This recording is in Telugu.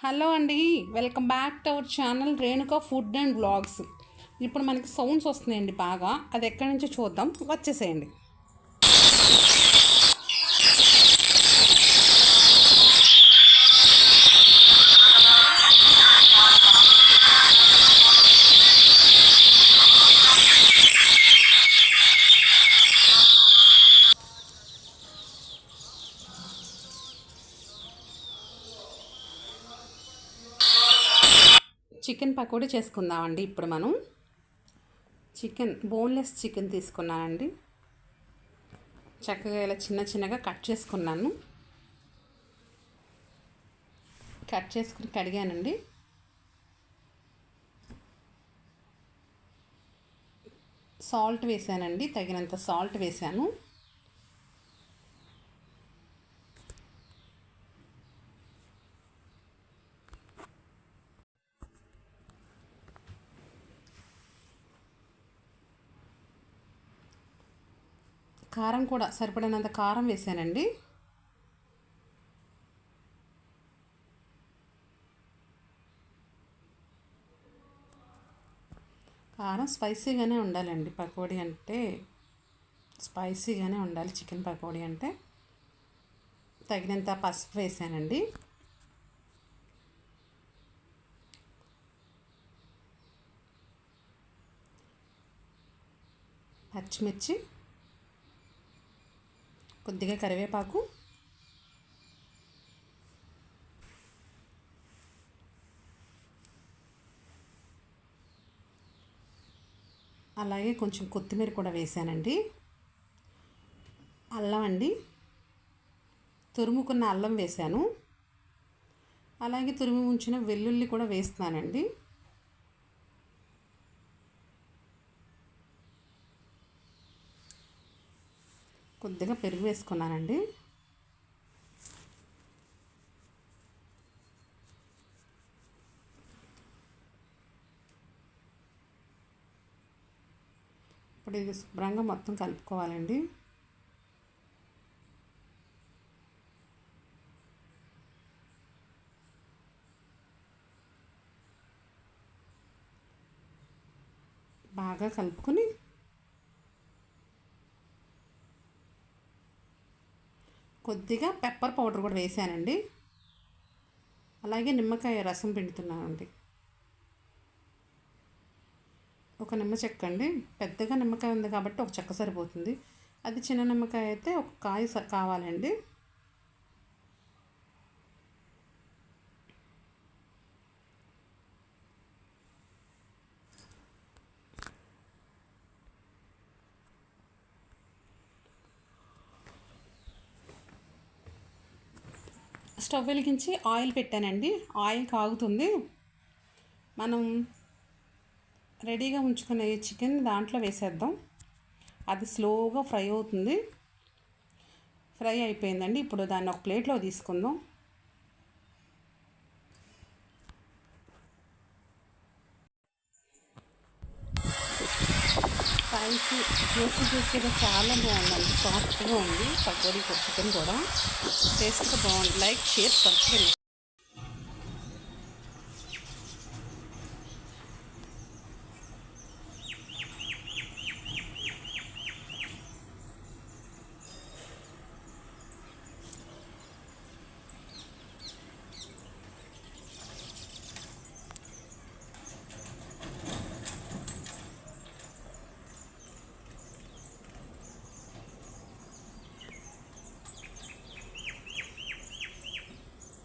హలో అండి, welcome back to our channel Renuka food and vlogs. ఇప్పుడు మనకి సౌండ్స్ వస్తున్నాయండి బాగా. అది ఎక్కడి నుంచో చూద్దాం, వచ్చేసేయండి. చికెన్ పకోడీ చేసుకుందామండి. ఇప్పుడు మనం బోన్లెస్ చికెన్ తీసుకున్నానండి. చక్కగా ఇలా చిన్న చిన్నగా కట్ చేసుకున్నాను. కట్ చేసుకుని కడిగానండి. సాల్ట్ వేసానండి, తగినంత సాల్ట్ వేసాను. కారం కూడా సరిపడినంత కారం వేసానండి. కారం స్పైసీగానే ఉండాలండి. పకోడీ అంటే స్పైసీగానే ఉండాలి. చికెన్ పకోడీ అంటే తగినంత పసుపు వేసానండి. పచ్చిమిర్చి, కొద్దిగా కరివేపాకు, అలాగే కొంచెం కొత్తిమీర కూడా వేసానండి. అల్లం అండి, తురుముకున్న అల్లం వేసాను. అలాగే తురుము ఉంచిన వెల్లుల్లి కూడా వేస్తున్నానండి. కొద్దిగా పెరుగు వేసుకున్నానండి. ఇప్పుడు ఇది శుభ్రంగా మొత్తం కలుపుకోవాలండి. బాగా కలుపుకొని కొద్దిగా పెప్పర్ పౌడర్ కూడా వేసానండి. అలాగే నిమ్మకాయ రసం పిండుతున్నానండి. ఒక నిమ్మ చెక్క అండి. పెద్దగా నిమ్మకాయ ఉంది కాబట్టి ఒక చెక్క సరిపోతుంది. అది చిన్న నిమ్మకాయ అయితే ఒక కాయ కావాలండి. స్టవ్ వెలిగించి ఆయిల్ పెట్టానండి. ఆయిల్ కాగుతుంది. మనం రెడీగా ఉంచుకునే చికెన్ దాంట్లో వేసేద్దాం. అది స్లోగా ఫ్రై అవుతుంది. ఫ్రై అయిపోయిందండి. ఇప్పుడు దాన్ని ఒక ప్లేట్లో తీసుకుందాం. స్పైసీ జ్యూసీగా చాలా బాగుందండి. సాఫ్ట్గా ఉంది పకోడీ చికెన్ కూడా. టేస్ట్గా బాగుంది. Like, share, subscribe.